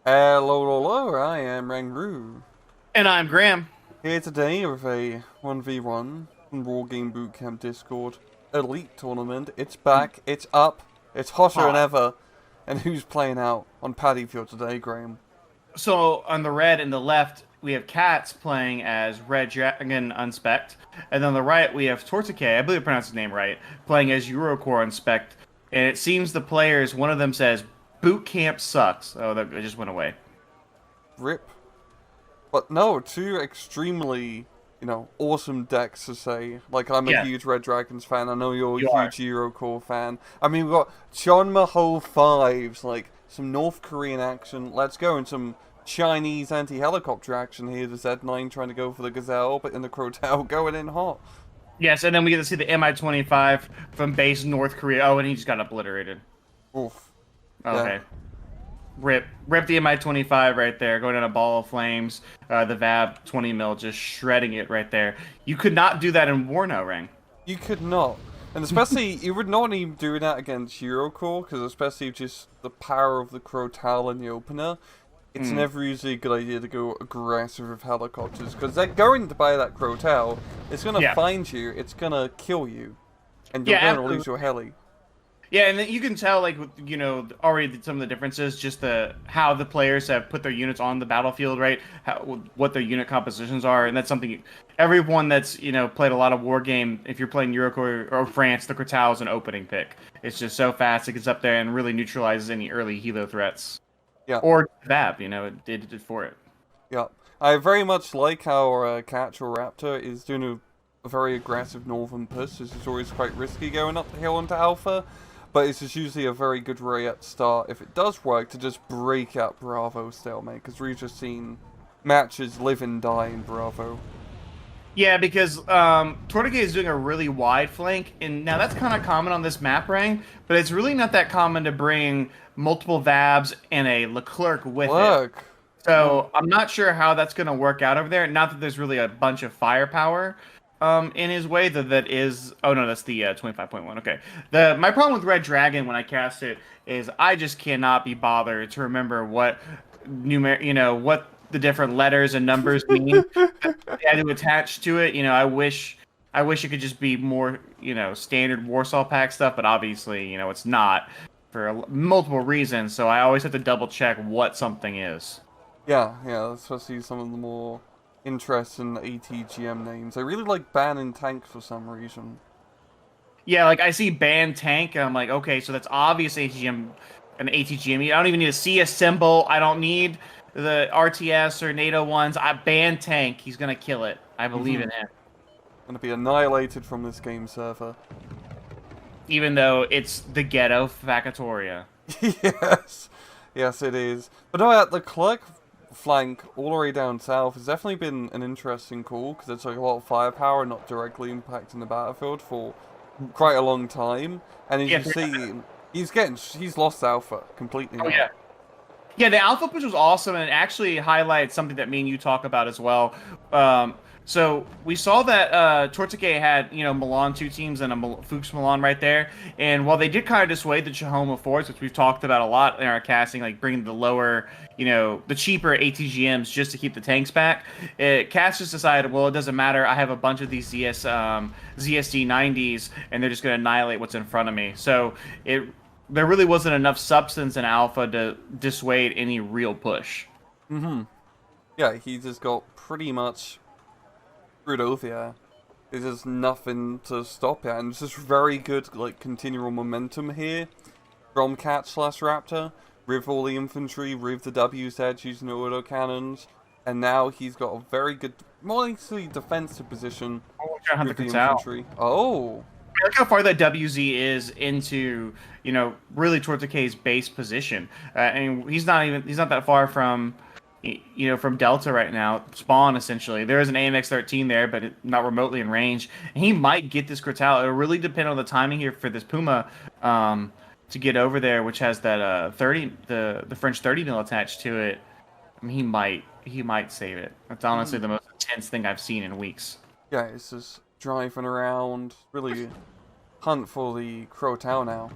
Hello, hello, I am Rangru. And I'm Graham. Here today with a 1v1 from Wargame Bootcamp Discord Elite Tournament. It's back, it's up, it's hotter than Hot. ever. And who's playing out on Paddy Field today, Graham? So on the red and the left, we have Cats playing as Red Dragon Unspect. And on the right, we have Tortique, I believe I pronounced his name right, playing as Eurocore Unspect. And it seems the players, one of them says, Bootcamp sucks. Oh, that it just went away. Rip. But no, two extremely, awesome decks to say. Like, I'm a Yeah, huge Red Dragons fan, I know you're a you are. huge Eurocore fan. I mean, we've got John Mahal 5s, like, some North Korean action, let's go, and some Chinese anti-helicopter action here. The Z9 trying to go for the Gazelle, but in the Crotal going in hot. Yes, and then we get to see the Mi-25 from base North Korea. Oh, and he just got obliterated. Oof. Yeah. Okay. Rip the Mi-25 right there, going in a ball of flames. The VAB 20 mil just shredding it right there. You could not do that in Warno Ring. You could not. And especially, you would not even do that against Eurocore, because especially just the power of the Crotal in the opener, it's never usually a good idea to go aggressive with helicopters, because they're going to buy that Crotal, it's going to Yeah, find you, it's going to kill you, and you're yeah, going to lose absolutely. your heli. Yeah, and then you can tell, like, already some of the differences, just how the players have put their units on the battlefield, right? What their unit compositions are, and that's something everyone that's played a lot of war game. If you're playing Eurocore or France, the Crotal is an opening pick. It's just so fast, it gets up there and really neutralizes any early helo threats Yeah. or VAP. It did it for it. Yeah, I very much like how Catch or Raptor is doing a very aggressive northern push. This is always quite risky going up the hill into Alpha, but it's just usually a very good way at start, if it does work, to just break up Bravo stalemate, because we've just seen matches live and die in Bravo. Yeah, because Tortique is doing a really wide flank, and now that's kind of common on this map rank, but it's really not that common to bring multiple Vabs and a Leclerc with it. Look! Yeah. So I'm not sure how that's going to work out over there. Not that there's really a bunch of firepower in his way. That is. Oh no, that's the 25.1. Okay. My problem with Red Dragon when I cast it is I just cannot be bothered to remember what the different letters and numbers mean they had to attach to it. I wish it could just be more, standard Warsaw Pack stuff, but obviously, it's not for multiple reasons. So I always have to double check what something is. Yeah, especially some of the more interesting ATGM names. I really like Ban and Tank for some reason. Yeah, like I see band tank, and I'm like, okay, so that's obvious ATGM, an ATGM. I don't even need a CS symbol. I don't need the RTS or NATO ones. I ban tank. He's gonna kill it. I believe in him, Gonna be annihilated from this game server. even though it's the ghetto Facatoria. Yes, yes, it is. But no, the Clerk flank all the way down south has definitely been an interesting call, because it's like a lot of firepower not directly impacting the battlefield for quite a long time. And as Yeah. you see, he's lost Alpha completely Oh now. yeah. Yeah, the alpha push was awesome, and it actually highlights something that me and you talk about as well. So we saw that Tortique had, Milan two teams and a Fuchs Milan right there, and while they did kind of dissuade the Chahoma Force, which we've talked about a lot in our casting, like bringing the lower, the cheaper ATGMs just to keep the tanks back, Cats just decided, well, it doesn't matter. I have a bunch of these ZSD 90s, and they're just going to annihilate what's in front of me. So there really wasn't enough substance in Alpha to dissuade any real push. Yeah, he just got pretty much screwed over. Yeah, there's just nothing to stop it, and it's just very good like continual momentum here from Cat slash Raptor, with all the infantry, with the WZ using the autocannons, and now he's got a very good, mostly defensive position Oh, we're trying to with hunt the the Quetzal. infantry. Oh, Look how far that WZ is into, really towards the K's base position. And he's not that far from, from Delta right now, spawn essentially. There is an AMX-13 there, but not remotely in range. And he might get this Cretal. It'll really depend on the timing here for this Puma to get over there, which has that 30, the French 30 mil attached to it. I mean, he might save it. That's honestly the most intense thing I've seen in weeks. yeah, it's just driving around, really hunt for the Crow Town now.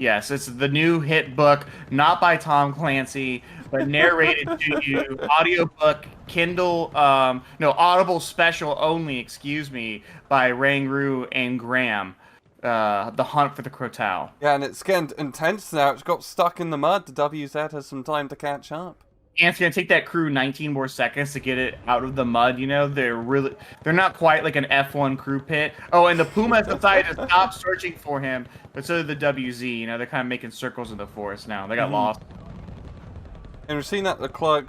Yes, it's the new hit book, not by Tom Clancy, but narrated to you, audiobook, Kindle, no, Audible special only, excuse me, by Rangru and Graham. The Hunt for the Crotal. Yeah, and it's getting intense now. It's got stuck in the mud. The WZ has some time to catch up. And it's gonna take that crew 19 more seconds to get it out of the mud. You know, they're not quite like an F1 crew pit. Oh, and the Pumas decided to stop searching for him, but so did the WZ. You know, they're kind of making circles in the forest now. They got lost. And we've seen that the clerk,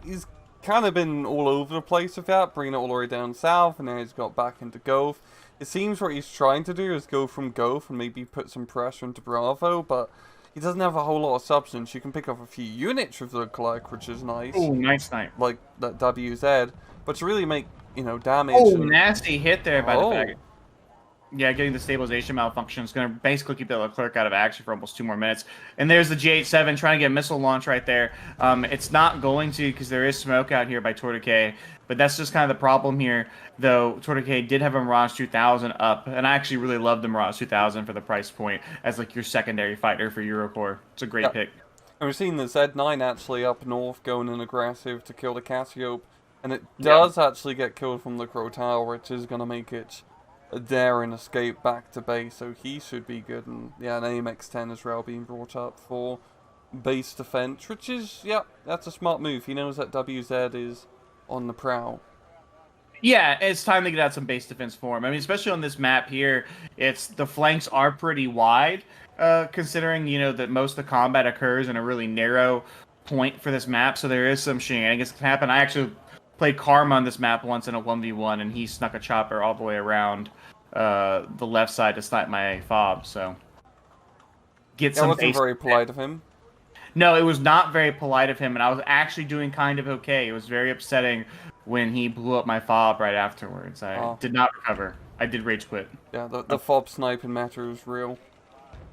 he's kind of been all over the place with that, bringing it all the way down south, and now he's got back into Gulf. It seems what he's trying to do is go from Gulf and maybe put some pressure into Bravo, but he doesn't have a whole lot of substance. You can pick up a few units with the clerk, which is nice. Oh, nice snipe. Like that WZ, but to really make, you know, damage. Oh, and... nasty hit there by the faggot. Yeah, getting the stabilization malfunction is going to basically keep the Leclerc out of action for almost 2 more minutes. And there's the GH7 trying to get missile launch right there. It's not going to because there is smoke out here by Tortique. But that's just kind of the problem here, though. Tortique did have a Mirage 2000 up, and I actually really love the Mirage 2000 for the price point as like your secondary fighter for Eurocorps. It's a great pick. And we've seen the Z9 actually up north going in aggressive to kill the Cassiope, and it does actually get killed from the Crotal, which is going to make it a daring escape back to base, so he should be good. And yeah, an AMX-10 as well being brought up for base defense, which is, that's a smart move. He knows that WZ is on the prowl. Yeah, it's time to get out some base defense for him. I mean, especially on this map here, the flanks are pretty wide, considering, you know, that most of the combat occurs in a really narrow point for this map, so there is some shenanigans that can happen. I actually played Karma on this map once in a 1v1, and he snuck a chopper all the way around the left side to snipe my fob, so... That wasn't very polite of him. No, it was not very polite of him, and I was actually doing kind of okay. It was very upsetting when he blew up my fob right afterwards. I did not recover. I did rage quit. Yeah, the fob sniping matter is real.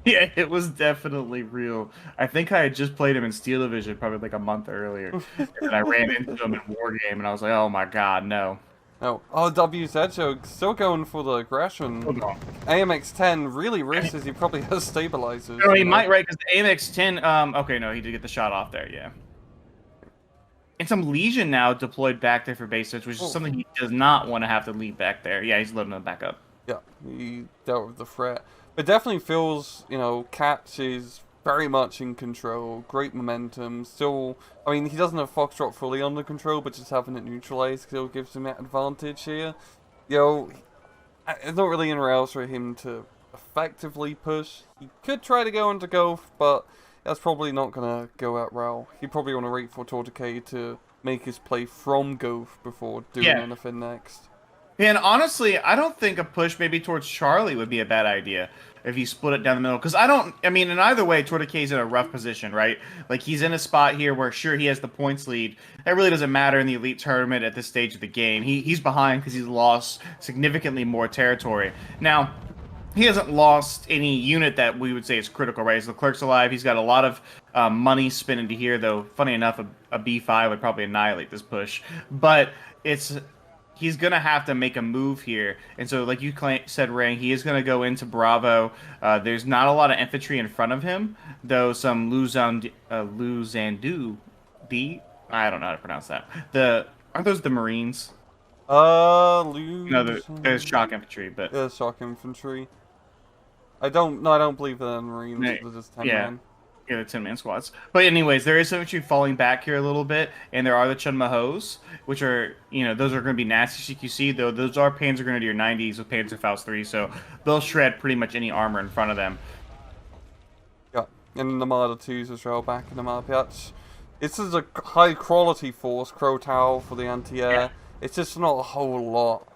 Yeah, it was definitely real. I think I had just played him in Steel Division probably like a month earlier. And I ran into him in Wargame, and I was like, oh my god, no. Oh, WZ Joe still going for the aggression. AMX-10 really risks as he probably has stabilizers. No, he might, right, because the AMX-10, okay, no, he did get the shot off there, yeah. And some Legion now deployed back there for base search, which is something he does not want to have to leave back there. Yeah, he's loading them back up. Yeah, he dealt with the threat. It definitely feels, you know, Caps is very much in control, great momentum, still, I mean, he doesn't have Foxtrot fully under control, but just having it neutralized still gives him that advantage here. You know, it's not really anywhere else for him to effectively push. He could try to go into Gulf, but that's probably not going to go out well. He'd probably want to wait for Tortique to make his play from Gulf before doing anything next. And honestly, I don't think a push maybe towards Charlie would be a bad idea if he split it down the middle. Because I mean, in either way, Tortique's in a rough position, right? Like, he's in a spot here where, sure, he has the points lead. That really doesn't matter in the Elite Tournament at this stage of the game. He's behind because he's lost significantly more territory. Now, he hasn't lost any unit that we would say is critical, right? So Leclerc's alive. He's got a lot of money spent into here, though. Funny enough, a B5 would probably annihilate this push. But he's going to have to make a move here. And so, like you said, Ray, he is going to go into Bravo. There's not a lot of infantry in front of him, though some Luzandu, I don't know how to pronounce that. Aren't those the Marines? No, there's shock infantry, but... Yeah, shock infantry. I don't believe they're Marines. They're just 10 men. Yeah, the 10-man squads. But anyways, there is infantry falling back here a little bit, and there are the Chunmahos, which are, you know, those are going to be nasty CQC, though those are Panzer Grenadier 90s with Panzerfaust 3, so they'll shred pretty much any armor in front of them. Yeah, and the Marder 2s as well back in the map. Yeah, this is a high-quality force, Crotal for the anti-air. Yeah. It's just not a whole lot.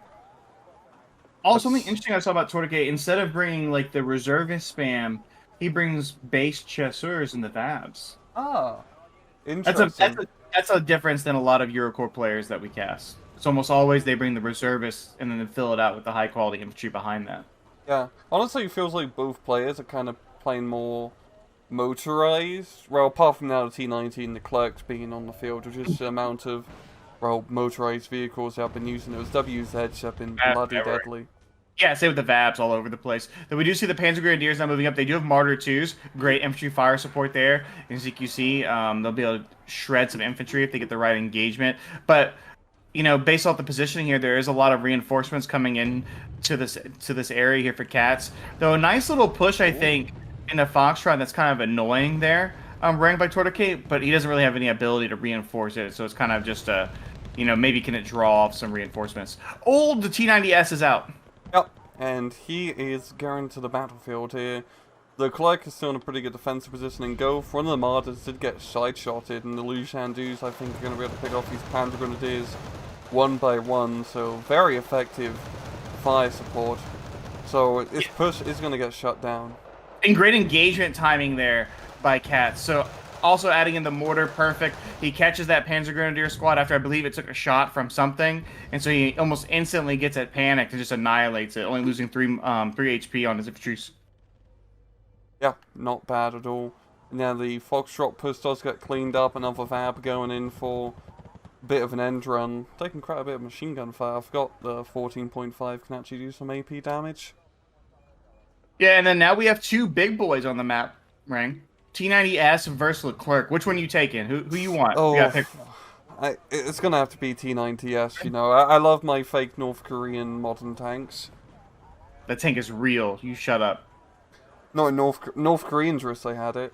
Also, something interesting I saw about Tortique, instead of bringing, like, the reservist spam, he brings base chasseurs in the Vabs. Ah, interesting. That's a difference than a lot of Eurocorps players that we cast. It's almost always they bring the reservists and then they fill it out with the high quality infantry behind that. Yeah, honestly, it feels like both players are kind of playing more motorized. Well, apart from now the T-19, the clerks being on the field, which is the amount of motorized vehicles I've been using. Those WZs have been bloody deadly. Yeah, same with the Vabs all over the place. Though we do see the Panzer Grenadiers now moving up. They do have Martyr 2s. Great infantry fire support there in CQC. They'll be able to shred some infantry if they get the right engagement. But based off the positioning here, there is a lot of reinforcements coming in to this area here for Cats. Though a nice little push, I think, in a Foxtrot that's kind of annoying there, ran by Tortique, but he doesn't really have any ability to reinforce it, so it's kind of just a, maybe can it draw off some reinforcements. Oh, the T-90S is out. Yep, and he is going to the battlefield here. The Clerk is still in a pretty good defensive position in Gulf. One of the Martyrs did get side-shotted, and the Lushandus, I think, are going to be able to pick off these Panzer Grenadiers one by one, so very effective fire support. So this push is going to get shut down. And great engagement timing there by Cats. So also adding in the mortar, perfect. He catches that Panzer Grenadier squad after I believe it took a shot from something, and so he almost instantly gets it panicked and just annihilates it, only losing 3 HP on his infantry. Yeah, not bad at all. Now the Foxtrot push does get cleaned up, another Vab going in for a bit of an end run. Taking quite a bit of machine gun fire. I forgot the 14.5 can actually do some AP damage. Yeah, and then now we have 2 big boys on the map, Rang. T-90S versus Leclerc. Which one you taking? Who you want? Oh, You gotta pick. it's gonna have to be T-90S, you know. I love my fake North Korean modern tanks. The tank is real. You shut up. No, North Koreans wish they had it.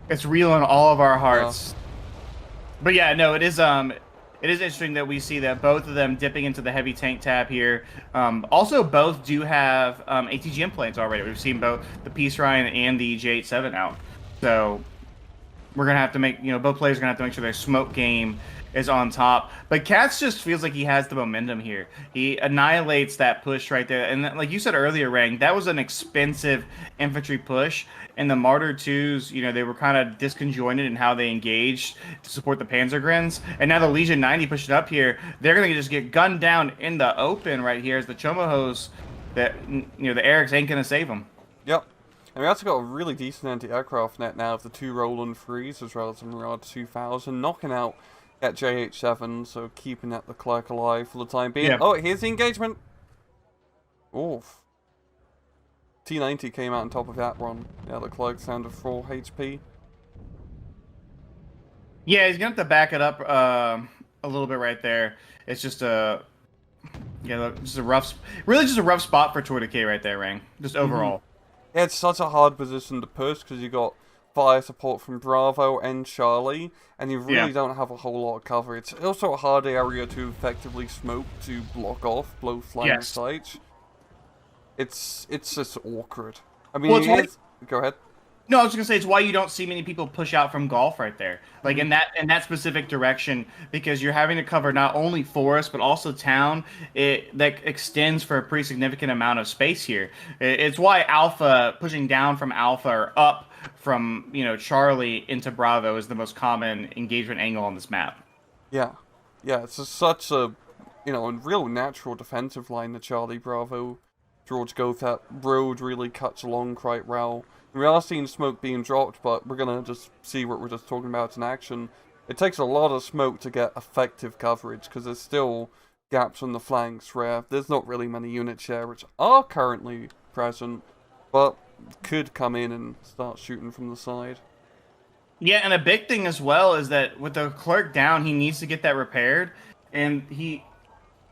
It's real in all of our hearts. But yeah, no, it is interesting that we see that both of them dipping into the heavy tank tab here. Also, both do have ATGM planes already. We've seen both the Peace Ryan and the J87 out. So we're gonna have to make, both players are gonna have to make sure their smoke game is on top. But Cats just feels like he has the momentum here. He annihilates that push right there. And like you said earlier, Rang, that was an expensive infantry push. And the Martyr 2s, they were kind of disconjointed in how they engaged to support the Panzergrens. And now the Legion 90 pushing up here, they're going to just get gunned down in the open right here as the Chomohos, the Erics ain't going to save them. Yep. And we also got a really decent anti-aircraft net now of the 2 Roland 3s as well as the Mirage 2000, knocking out that JH7, so keeping that the Clerk alive for the time being. Yeah. Oh, here's the engagement. Oof. T90 came out on top of that one. Yeah, the Clerk's down to 4 HP. Yeah, he's going to have to back it up a little bit right there. It's just a... Yeah, just a rough... Really just a rough spot for Tortique right there, Rang. Just overall. Yeah, it's such a hard position to push because you got fire support from Bravo and Charlie, and you really don't have a whole lot of cover. It's also a hard area to effectively smoke to block off both flank sites. It's just awkward. I mean, go ahead. No, I was just gonna say it's why you don't see many people push out from golf right there, like in that specific direction, because you're having to cover not only forest but also town. That extends for a pretty significant amount of space here. It's why Alpha pushing down from Alpha or up from Charlie into Bravo is the most common engagement angle on this map. Yeah, it's just such a a real natural defensive line. The Charlie Bravo George Goth, that road really cuts along quite well. We are seeing smoke being dropped, but we're going to just see what we're just talking about in action. It takes a lot of smoke to get effective coverage, because there's still gaps on the flanks where there's not really many unit share, which are currently present, but could come in and start shooting from the side. Yeah, and a big thing as well is that with the Clerk down, he needs to get that repaired, and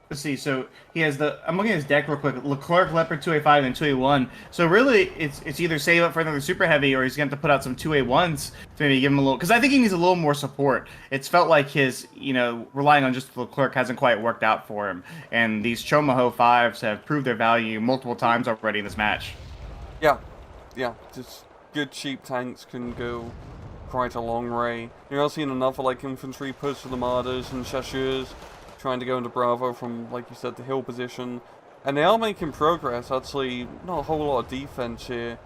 let's see, so he has I'm looking at his deck real quick. Leclerc, Leopard, 2A5, and 2A1. So really, it's either save up for another super heavy, or he's going to have to put out some 2A1s to maybe give him a little... Because I think he needs a little more support. It's felt like his, relying on just Leclerc hasn't quite worked out for him. And these Chomoho 5s have proved their value multiple times already in this match. Yeah, just good cheap tanks can go quite a long way. You're also seeing another, infantry push for the Martyrs and Chasseurs, trying to go into Bravo from, like you said, the hill position. And they are making progress, actually. Not a whole lot of defense here.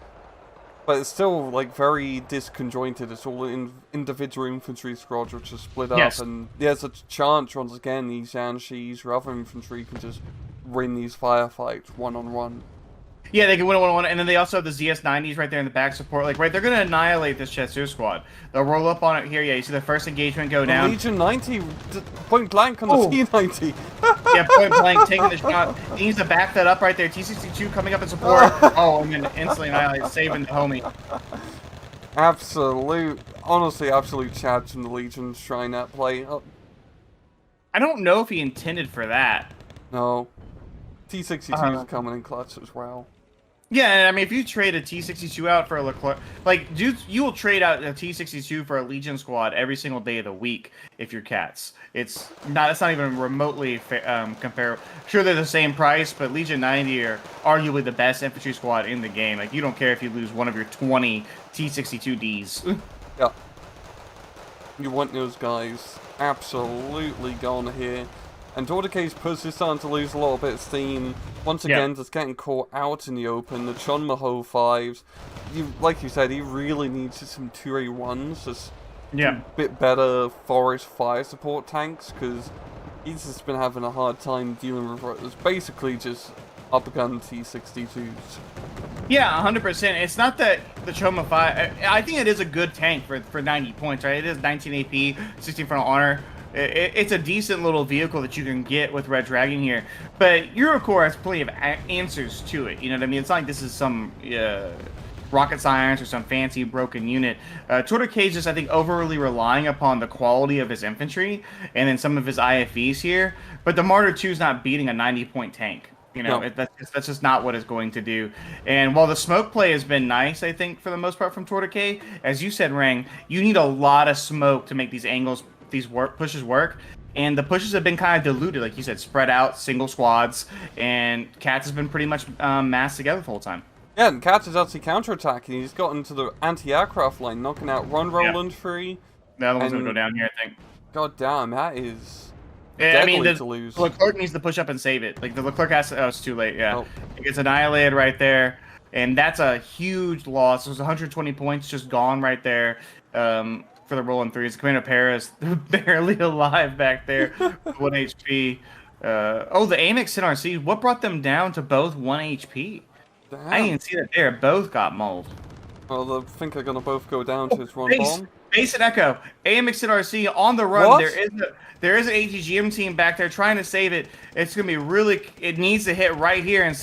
But it's still, very disconjointed. It's all individual infantry squads which are split up. And there's a chance, once again, these Yanshis or other infantry can just win these firefights one-on-one. Yeah, they can win 1-1, and then they also have the ZS-90s right there in the back support. Like, right, they're going to annihilate this Chasseur squad. They'll roll up on it here. Yeah, you see the first engagement go down. Legion 90, point blank on the T90. Yeah, point blank, taking the shot. He needs to back that up right there. T-62 coming up in support. Oh, and then instantly annihilate, saving the homie. Honestly, absolute chads from the Legion trying that play. Oh. I don't know if he intended for that. No. T-62 is coming in clutch as well. Yeah, I mean, if you trade a T-62 out for a Leclerc, like, dude, you will trade out a T-62 for a Legion squad every single day of the week if you're Cats. It's not even remotely comparable. Sure, they're the same price, but Legion 90 are arguably the best infantry squad in the game. Like, you don't care if you lose one of your 20 T-62Ds. Yeah. You want those guys absolutely gone here. And Tortique's push is starting to lose a little bit of steam. Once again, just getting caught out in the open. The Chon Maho 5s. Like you said, he really needs some 2A1s. Just a bit better forest fire support tanks. Because he's just been having a hard time dealing with what is basically just upgun T-62s. Yeah, 100%. It's not that the Choma 5... I think it is a good tank for 90 points, right? It is 19 AP, 16 frontal honor. It's a decent little vehicle that you can get with Red Dragon here. But Eurocore has plenty of answers to it. You know what I mean? It's not like this is some rocket science or some fancy broken unit. Tortique is just, I think, overly relying upon the quality of his infantry and then some of his IFVs here. But the Martyr 2 is not beating a 90-point tank. You know, that's just not what it's going to do. And while the smoke play has been nice, I think, for the most part from Tortique, as you said, Rang, you need a lot of smoke to make these angles, pushes work. And the pushes have been kind of diluted, like you said, spread out, single squads, and Cats has been pretty much massed together the whole time. Yeah, and Cats is actually counterattacking. He's got into the anti-aircraft line, knocking out Ron Roland free. The other one's going to go down here, I think. God damn, that is... I mean, to lose. The Leclerc needs to push up and save it. Like, the Leclerc has to... Oh, it's too late, yeah. It gets annihilated right there, and that's a huge loss. It was 120 points just gone right there for the Roland 3s. Commander Paris barely alive back there, 1 HP. Oh, the Amex NRC, what brought them down to both 1 HP? Damn. I didn't see that there. Both got mauled. Well, I think they're going to both go down to his one bomb. Base and Echo, AMX NRC on the run. What? There is an ATGM team back there trying to save it. It's going to be really... It needs to hit right here. And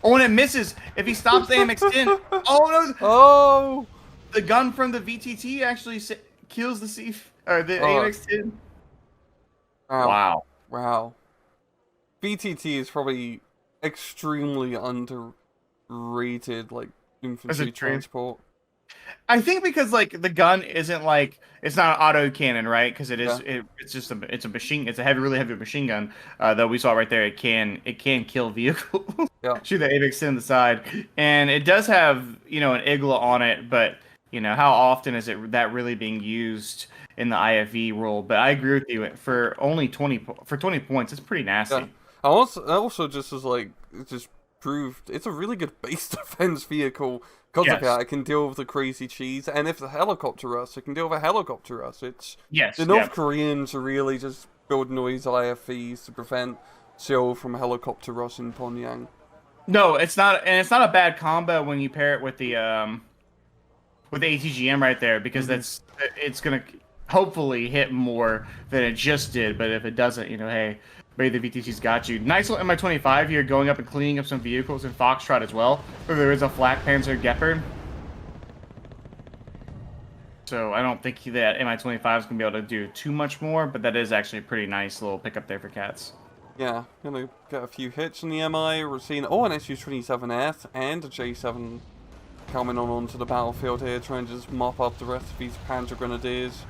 it misses. If he stops the AMX-10... Oh, no. Oh! The gun from the VTT actually kills the AMX-10. Wow. Wow. VTT is probably extremely underrated, like, infantry transport. I think because, like, the gun isn't like, it's not an auto cannon, right? Because it is, it's just it's a really heavy machine gun. Though we saw right there, it can kill vehicles. Yeah. Shoot the AVIX in the side, and it does have, you know, an Igla on it, but you know, how often is that really being used in the IFV role? But I agree with you, for only 20 points, it's pretty nasty. Yeah. Also just as like, it just proved it's a really good base defense vehicle. Because of that, it can deal with the crazy cheese, and if the helicopter rush, it can deal with a helicopter rush. It's the North Koreans are really just building noise IFVs to prevent Seoul from helicopter rush in Pyongyang. No, it's not, and it's not a bad combo when you pair it with the ATGM right there, because it's gonna hopefully hit more than it just did. But if it doesn't, you know, hey. Maybe the VTC's got you. Nice little Mi-25 here, going up and cleaning up some vehicles in Foxtrot as well. There is a Flak Panzer Gepard. So I don't think that Mi-25 is going to be able to do too much more, but that is actually a pretty nice little pickup there for Cats. Yeah, gonna get a few hits in the MI. We're seeing, an SU-27F and a J7 coming onto the battlefield here, trying to just mop up the rest of these Panzer Grenadiers.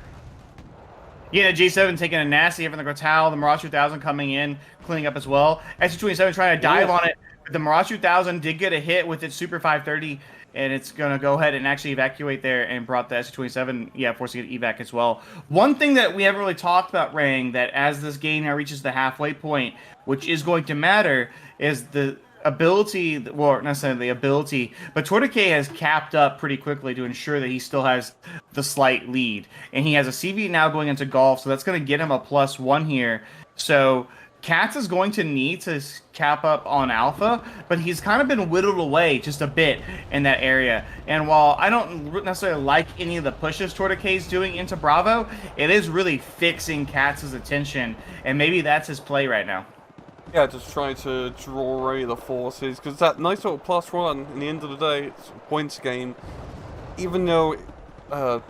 Yeah, J7 taking a nasty hit from the Grotal. The Mirage 2000 coming in, cleaning up as well. SU-27 trying to dive on it. But the Mirage 2000 did get a hit with its Super 530, and it's going to go ahead and actually evacuate there and brought the SU-27, forcing it evac as well. One thing that we haven't really talked about, Rang, that as this game now reaches the halfway point, which is going to matter, is the ability, well, not necessarily the ability, but Tortique has capped up pretty quickly to ensure that he still has the slight lead. And he has a CV now going into golf, so that's going to get him a +1 here. So Katz is going to need to cap up on Alpha, but he's kind of been whittled away just a bit in that area. And while I don't necessarily like any of the pushes Tortique is doing into Bravo, it is really fixing Katz's attention, and maybe that's his play right now. Yeah, just trying to draw away the forces, because that nice little +1, in the end of the day, it's a points game. Even though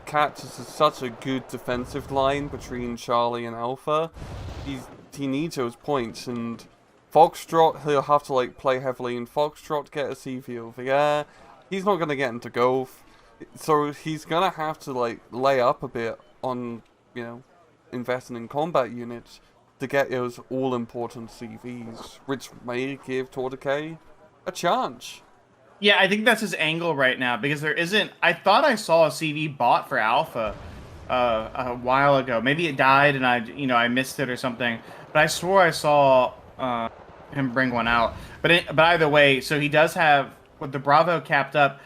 Katz is such a good defensive line between Charlie and Alpha, he needs those points, and Foxtrot, he'll have to like play heavily in Foxtrot to get a CV over there. He's not going to get into Golf, so he's going to have to like lay up a bit on, you know, investing in combat units to get those all-important CVs, which may give Tortique a chance. Yeah, I think that's his angle right now, because there isn't... I thought I saw a CV bought for Alpha a while ago. Maybe it died and I missed it or something. But I swore I saw him bring one out. But either way, so he does have, with the Bravo capped up,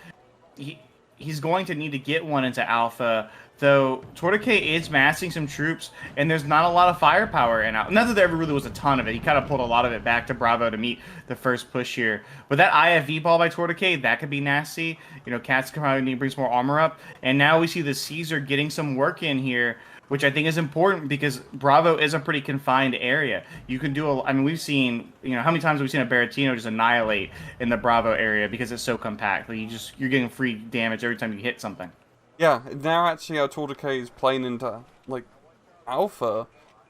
he's going to need to get one into Alpha. Though Tortique is massing some troops, and there's not a lot of firepower in Alpha. Not that there ever really was a ton of it. He kind of pulled a lot of it back to Bravo to meet the first push here. But that IFV ball by Tortique, that could be nasty. You know, Katz could probably need to bring some more armor up. And now we see the Caesar getting some work in here, which I think is important because Bravo is a pretty confined area. You can do I mean, we've seen, you know, how many times have we seen a Baratino just annihilate in the Bravo area because it's so compact. Like you're getting free damage every time you hit something. Yeah, now actually how Tortique is playing into, like, Alpha,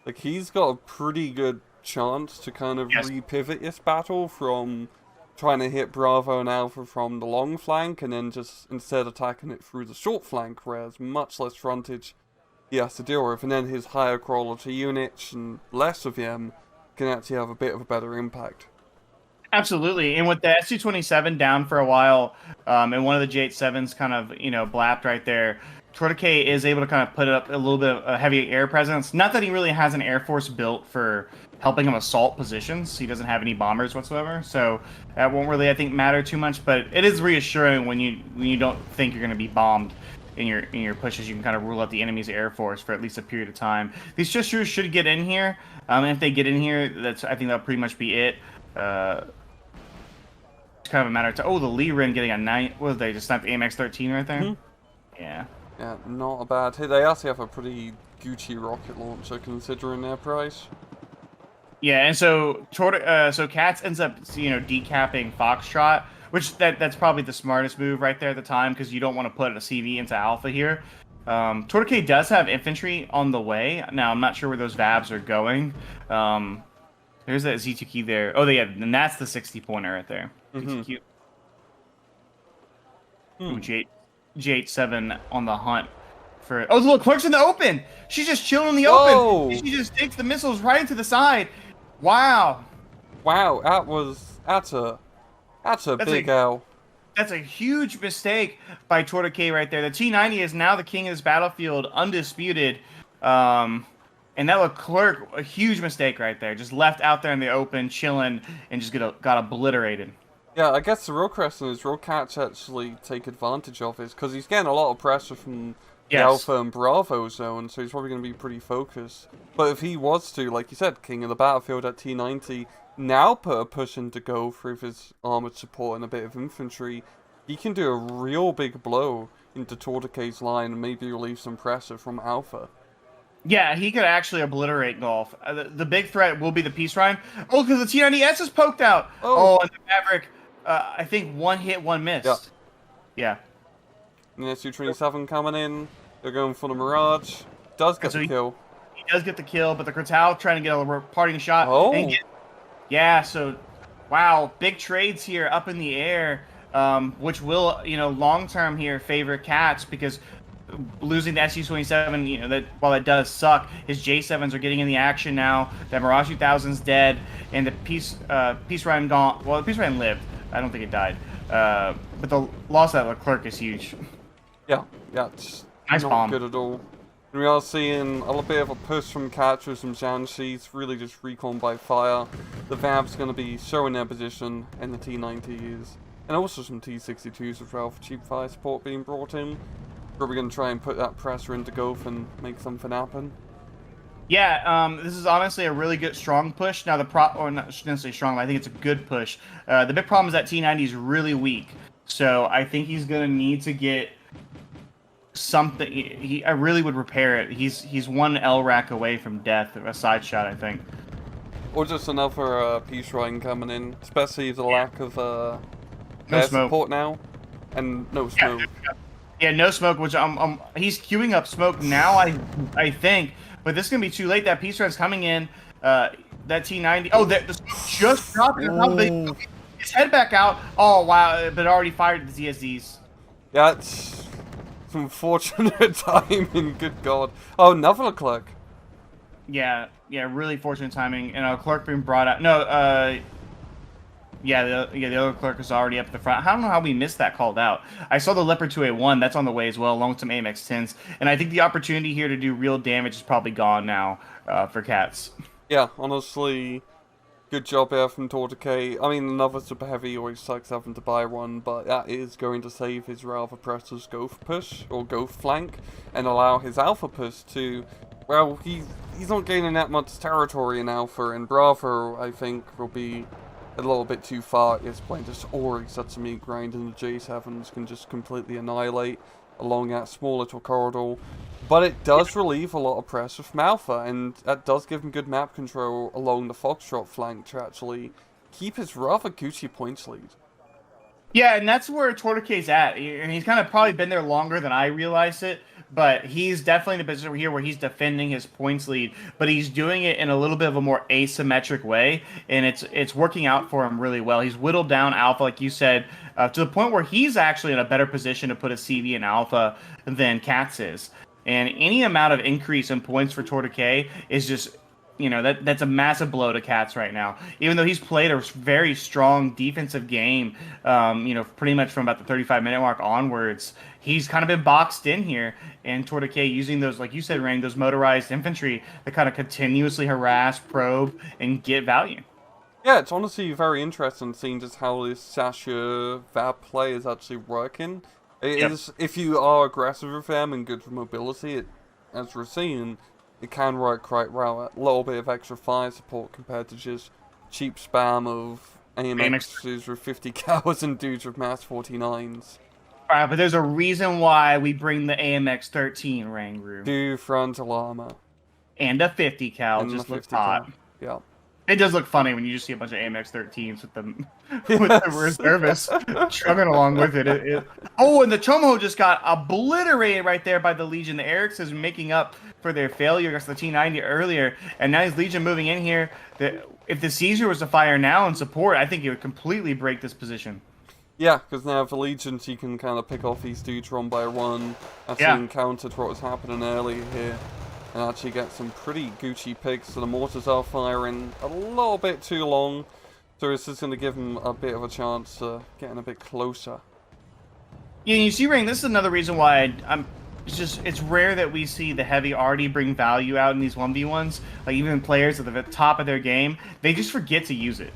like, he's got a pretty good chance to kind of repivot this battle from trying to hit Bravo and Alpha from the long flank and then just instead attacking it through the short flank, where there's much less frontage he has to deal with, and then his higher quality units and less of them can actually have a bit of a better impact. Absolutely, and with the SU-27 down for a while, and one of the J-87s kind of, you know, blapped right there, Tortique is able to kind of put up a little bit of a heavy air presence. Not that he really has an air force built for helping him assault positions. He doesn't have any bombers whatsoever, so that won't really, I think, matter too much. But it is reassuring when you don't think you're going to be bombed in your pushes. You can kind of rule out the enemy's air force for at least a period of time. These Chisters should get in here, and if they get in here, I think that'll pretty much be it. It's kind of a matter of the Lee Rin getting a 9. What did they just snap the AMX-13 right there? Mm-hmm. Yeah. Yeah, not a bad hit. They actually have a pretty Gucci rocket launcher considering their price. Yeah, and so Katz ends up, you know, decapping Foxtrot, which that's probably the smartest move right there at the time, because you don't want to put a CV into Alpha here. Tortique does have infantry on the way. Now, I'm not sure where those VABs are going. There's that Z2 key there. Oh, yeah, and that's the 60-pointer right there. Mm-hmm. Ooh, J87 on the hunt for... Oh, look, Clark's in the open! She's just chilling in the open! She just takes the missiles right into the side! Wow! Wow, that's a big L. That's a huge mistake by Tortique right there. The T90 is now the king of this battlefield, undisputed. And that Leclerc, a huge mistake right there. Just left out there in the open, chilling, and just got obliterated. Yeah, I guess the real question is, will Katz actually take advantage of this? Because he's getting a lot of pressure from the Alpha and Bravo zone, so he's probably going to be pretty focused. But if he was to, like you said, king of the battlefield at T90, now put a push in to go through his armored support and a bit of infantry, he can do a real big blow into Tortique's line and maybe relieve some pressure from Alpha. Yeah, he could actually obliterate Golf. The big threat will be the Peace Rhyme. Oh, because the T90S is poked out. Oh, and the Maverick, I think one hit, one missed. Yeah. And the SU-27 coming in. They're going for the Mirage. Does get the kill. He does get the kill, but the Kratal trying to get a parting shot. Oh. Yeah, so, wow, big trades here up in the air, which will, you know, long-term here favor Katz, because losing the SU-27, you know, while that does suck, his J7s are getting in the action now. That Mirage 2000's dead, and the Peace Rhyme gone. Well, the Peace Rhyme lived. I don't think it died. But the loss of that Leclerc is huge. Yeah, it's nice not bomb. Good at all. And we are seeing a little bit of a push from Katz with some Janshees, really just recon by fire. The VAB's going to be showing their position, and the T90 is. And also some T62s as well for cheap fire support being brought in. Probably going to try and put that pressure into Golf and make something happen. Yeah, this is honestly a really good strong push. Now or not necessarily strong, but I think it's a good push. The big problem is that T90 is really weak, so I think he's gonna need to get something. I really would repair it. He's one L rack away from death, a side shot, I think. Or just another peace run coming in, especially the lack of No air smoke. support now, and no smoke. Yeah, no smoke. Which he's queuing up smoke now. I think, but this is gonna be too late. That peace run's coming in. That T90. Oh, the smoke just dropped. His head back out. Oh wow! But already fired the ZSDs. Yeah, it's some fortunate timing. Good God! Oh, another clerk. Yeah, really fortunate timing. And a clerk being brought out. No, yeah, the other clerk is already up at the front. I don't know how we missed that called out. I saw the Leopard 2A1. That's on the way as well, along with some AMX 10s. And I think the opportunity here to do real damage is probably gone now for Cats. Yeah, honestly, good job there from Tortique. I mean, another super heavy always sucks having to buy one, but that is going to save his rather precious Ghost push, or Ghost flank, and allow his Alpha push to, well, he's not gaining that much territory in Alpha, and Bravo, I think, will be a little bit too far at this point. Just Ori, such a meat grind, and the J7s can just completely annihilate along that small little corridor. But it does relieve a lot of pressure from Alpha, and that does give him good map control along the Foxtrot flank to actually keep his rather Gucci points lead. Yeah, and that's where Tortique's at. And he's kind of probably been there longer than I realized it, but he's definitely in a position here where he's defending his points lead, but he's doing it in a little bit of a more asymmetric way, and it's working out for him really well. He's whittled down Alpha, like you said, to the point where he's actually in a better position to put a CV in Alpha than Cats is. And any amount of increase in points for Tortique is just, that's a massive blow to Cats right now. Even though he's played a very strong defensive game, pretty much from about the 35-minute mark onwards, he's kind of been boxed in here. And Tortique using those, like you said, Rang, those motorized infantry to kind of continuously harass, probe, and get value. Yeah, it's honestly very interesting seeing just how this Sasha Vab play is actually working. It is, if you are aggressive with them and good for mobility, as we're seeing, it can work quite well. A little bit of extra fire support compared to just cheap spam of AMXs with 50 cows and dudes with mass 49s. Alright, but there's a reason why we bring the AMX 13, Rangru. Do frontal armor. And a 50 cal, just looks hot. Yeah. It does look funny when you just see a bunch of AMX 13s with the reservists chugging along with it. Oh, and the Chomo just got obliterated right there by the Legion. The Erics is making up for their failure against the T90 earlier, and now he's Legion moving in here. If the Caesar was to fire now in support, I think it would completely break this position. Yeah, because now for Legions, he can kind of pick off these dudes one by one. As he encountered what was happening earlier here. And actually get some pretty Gucci picks. So the mortars are firing a little bit too long. So this is going to give him a bit of a chance to getting a bit closer. Yeah, you see, Ring, this is another reason why it's rare that we see the heavy already bring value out in these 1v1s. Like, even players at the top of their game, they just forget to use it.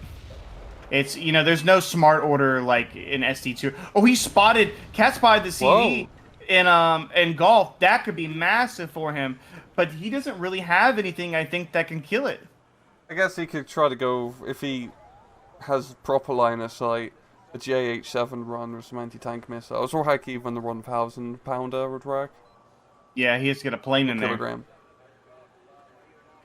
It's, there's no smart order like in SD2. Oh, Cat spotted the CD in golf. That could be massive for him. But he doesn't really have anything, I think, that can kill it. I guess he could try to go, if he has proper line of sight, a JH7 run with some anti-tank missiles, or heck, even the 1,000 pounder would work. Yeah, he has to get a plane in kilogram.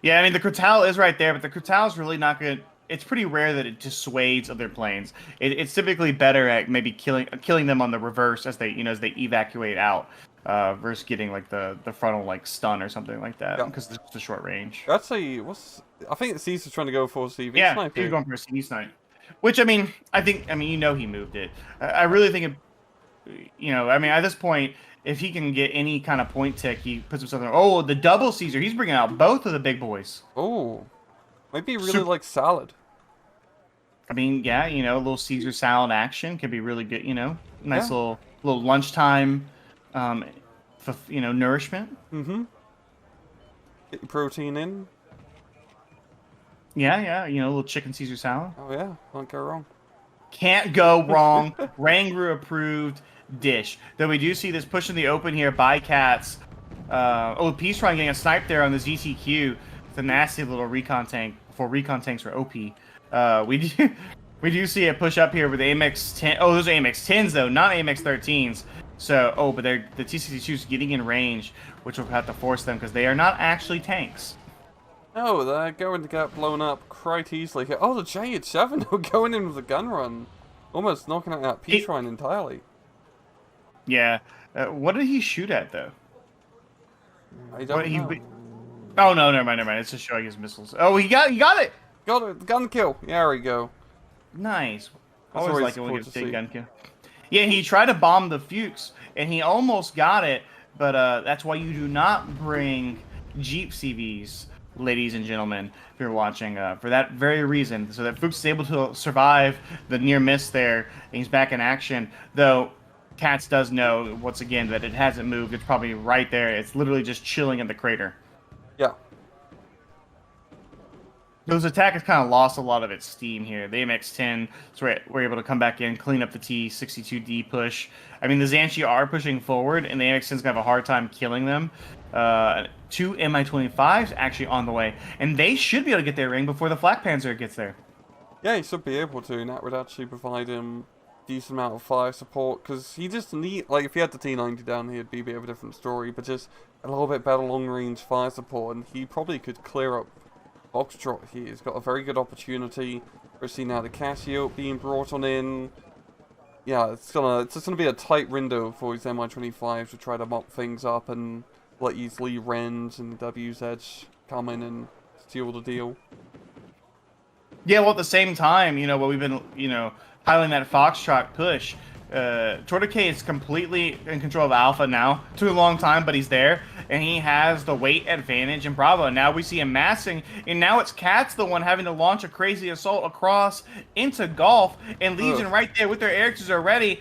There. Yeah, I mean, the Kurtal is right there, but the Kurtal is really not good. It's pretty rare that it dissuades other planes. It's typically better at maybe killing them on the reverse as they evacuate out. Versus getting like the frontal like stun or something like that because it's the short range. I think the Caesar's trying to go for a CV sniper. He's going for a CV snipe. Which I mean he moved it. I really think at this point, if he can get any kind of point tick, he puts himself there. Oh, the double Caesar, he's bringing out both of the big boys. Oh, might be really like salad. I mean, yeah, a little Caesar salad action could be really good. Nice little lunchtime. Nourishment. Mm-hmm. Get your protein in. Yeah, a little chicken Caesar salad. Oh yeah, can't go wrong. Can't go wrong. Rangru approved dish. Though we do see this push in the open here by Cats. Peace Run getting a snipe there on the ZTQ. a nasty little recon tank before recon tanks were OP. We do, we do see it push up here with the AMX 10. Oh, those are AMX 10s though, not AMX 13s. So, but they're the T-62s getting in range, which will have to force them because they are not actually tanks. No, they're going to get blown up quite easily here. Oh, the J-7 going in with a gun run. Almost knocking out that P-Shrine entirely. Yeah. What did he shoot at, though? I don't know. Oh, no, never mind. It's just showing his missiles. Oh, he got it! Got it! Gun kill! Yeah, there we go. Nice. That's Always like it when we get a big gun kill. Yeah, he tried to bomb the Fuchs, and he almost got it, but that's why you do not bring Jeep CVs, ladies and gentlemen, if you're watching, for that very reason, so that Fuchs is able to survive the near miss there, and he's back in action, though Katz does know, once again, that it hasn't moved. It's probably right there. It's literally just chilling in the crater. Yeah. Those attack has kind of lost a lot of its steam here. The MX-10, so we're able to come back in, clean up the T-62D push. I mean, the Xanshi are pushing forward, and the MX-10's going to have a hard time killing them. 2 Mi-25s actually on the way, and they should be able to get their ring before the Flak Panzer gets there. Yeah, he should be able to, and that would actually provide him decent amount of fire support, because he just need, like, if he had the T-90 down here, it'd be a bit of a different story, but just a little bit better long-range fire support, and he probably could clear up Foxtrot here. He's got a very good opportunity. We're seeing now the Casio being brought on in. Yeah, it's just gonna be a tight window for his Mi-25 to try to mop things up and let easily Wrens and WZ come in and steal the deal. Yeah, well, at the same time, you know, what we've been, you know, highlighting that Foxtrot push. Tortique is completely in control of Alpha now. Took a long time, but he's there, and he has the weight advantage in Bravo. Now we see him massing, and now it's Katz the one having to launch a crazy assault across into Golf, and Legion right there with their air cruisers already.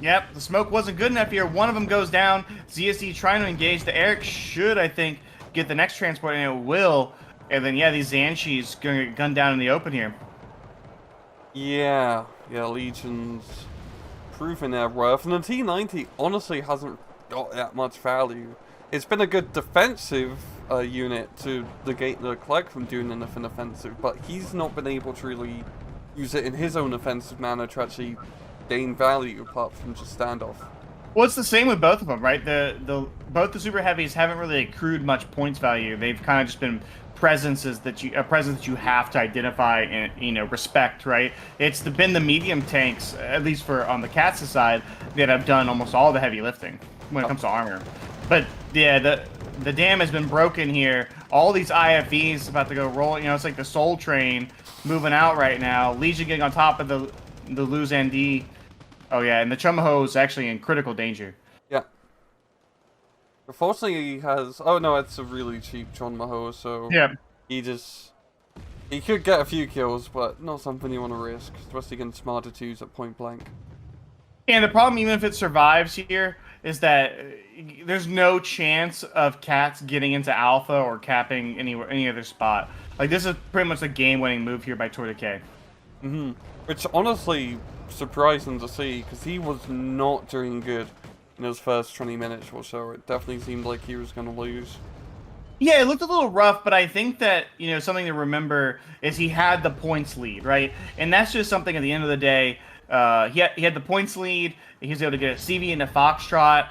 Yep, the smoke wasn't good enough here. One of them goes down. ZSD trying to engage. The Eric should, I think, get the next transport, and it will. And then, yeah, these Xanshis going to get gunned down in the open here. Yeah, Legion's proven their worth, and the T-90 honestly hasn't got that much value. It's been a good defensive unit to negate the Clegg from doing anything offensive, but he's not been able to really use it in his own offensive manner to actually gain value apart from just standoff. Well, it's the same with both of them, right? Both the super heavies haven't really accrued much points value. They've kind of just been presences that you have to identify and, you know, respect, right? It's been the medium tanks, at least for on the Katz side, that have done almost all the heavy lifting when it comes to armor. But yeah, the dam has been broken here. All these IFVs about to go roll. You know, it's like the Soul Train moving out right now. Legion getting on top of the Luz ND. Oh yeah, and the Chumaho is actually in critical danger. Yeah. Unfortunately, he has... Oh no, it's a really cheap Chon Maho, so... Yeah. He could get a few kills, but not something you want to risk, especially against smarter twos at point blank. And the problem, even if it survives here, is that there's no chance of Katz getting into Alpha or capping any other spot. Like, this is pretty much a game-winning move here by Tortique. Mm-hmm. Which, honestly, surprising to see, because he was not doing good in his first 20 minutes or so. It definitely seemed like he was going to lose. Yeah, it looked a little rough, but I think that, you know, something to remember is he had the points lead, right? And that's just something at the end of the day. He had the points lead. He was able to get a CV into Foxtrot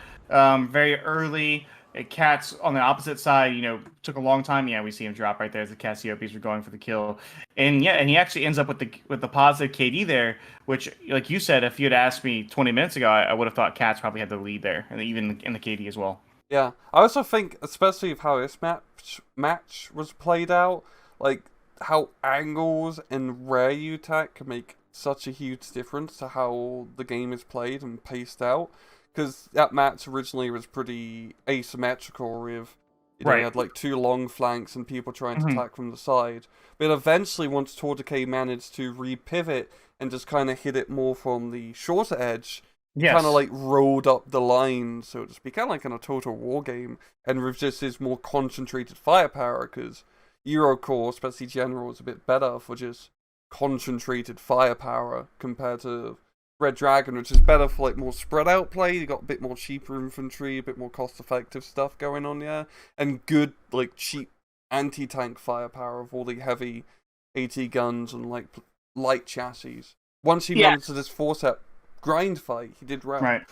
very early. Katz on the opposite side, you know, took a long time. Yeah, we see him drop right there as the Cassiopes were going for the kill. And yeah, and he actually ends up with the positive KD there, which, like you said, if you had asked me 20 minutes ago, I would have thought Katz probably had the lead there, and even in the KD as well. Yeah, I also think, especially with how this match was played out, like how angles and where you attack can make such a huge difference to how the game is played and paced out. Because that match originally was pretty asymmetrical with, you know, you had like two long flanks and people trying to attack from the side. But eventually, once Tortique managed to repivot and just kind of hit it more from the shorter edge, kind of like rolled up the line, so to speak, kind of like in a total war game, and with just his more concentrated firepower, because Eurocorps, especially General, is a bit better for just concentrated firepower compared to Red Dragon, which is better for like more spread out play. You got a bit more cheaper infantry, a bit more cost effective stuff going on there, and good like cheap anti-tank firepower of all the heavy AT guns and like light chassis. Once he Yeah. monitored his force-up grind fight, he did well. Right.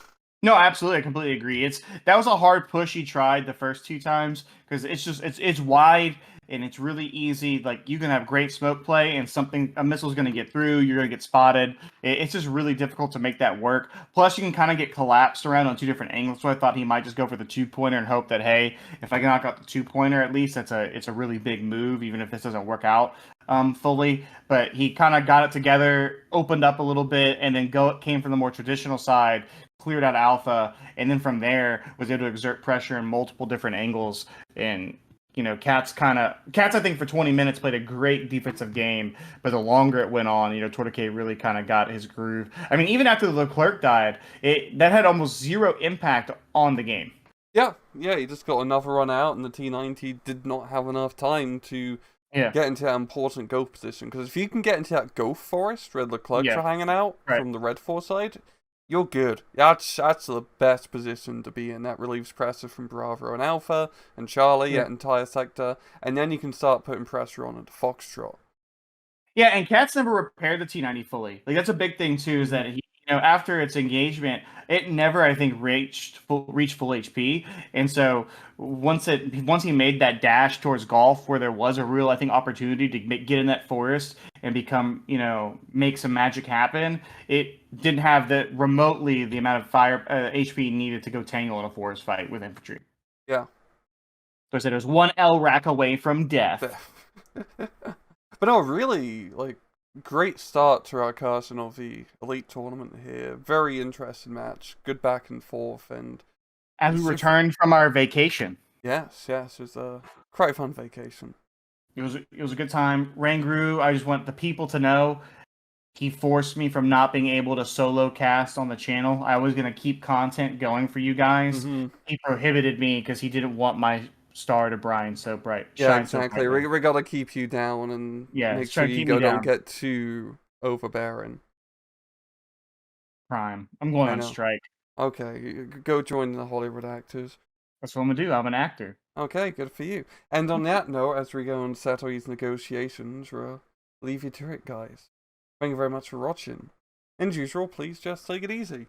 No, absolutely, I completely agree. That was a hard push he tried the first 2 times because it's wide and it's really easy. Like you can have great smoke play and a missile's going to get through. You're going to get spotted. It's just really difficult to make that work. Plus, you can kind of get collapsed around on 2 different angles. So I thought he might just go for the 2-pointer and hope that hey, if I can knock out the 2-pointer at least, it's a really big move, even if this doesn't work out fully. But he kind of got it together, opened up a little bit, and then came from the more traditional side, cleared out Alpha, and then from there was able to exert pressure in multiple different angles. And Cats I think for 20 minutes played a great defensive game, but the longer it went on, Tortique really kind of got his groove. I mean, even after the Leclerc died, that had almost zero impact on the game. Yeah, he just got another run out, and the T90 did not have enough time to get into that important Gulf position. Because if you can get into that Gulf forest where the Leclercs are hanging out from the Red 4 side, you're good. That's the best position to be in. That relieves pressure from Bravo and Alpha and Charlie, that entire sector, and then you can start putting pressure on at the Foxtrot. Yeah, and Cats never repaired the T90 fully. Like that's a big thing too, is that after its engagement, it never, I think, reached full HP. And so once he made that dash towards Golf, where there was a real, I think, opportunity to get in that forest and become, make some magic happen, it didn't have remotely the amount of fire HP needed to go tangle in a forest fight with infantry. Yeah. So I said it was one L rack away from death. But no, really, like, great start to our casting of the Elite Tournament here. Very interesting match. Good back and forth. And as we returned from our vacation. Yes. It was a quite fun vacation. It was a good time. Rangru, I just want the people to know, he forced me from not being able to solo cast on the channel. I was going to keep content going for you guys. Mm-hmm. He prohibited me because he didn't want my star to brine so bright. Yeah, exactly. We got to keep you down and make sure you don't get too overbearing. Prime. I'm going on strike. Okay, go join the Hollywood actors. That's what I'm going to do. I'm an actor. Okay, good for you. And on that note, as we go and settle these negotiations, we'll leave you to it, guys. Thank you very much for watching. As usual, please just take it easy.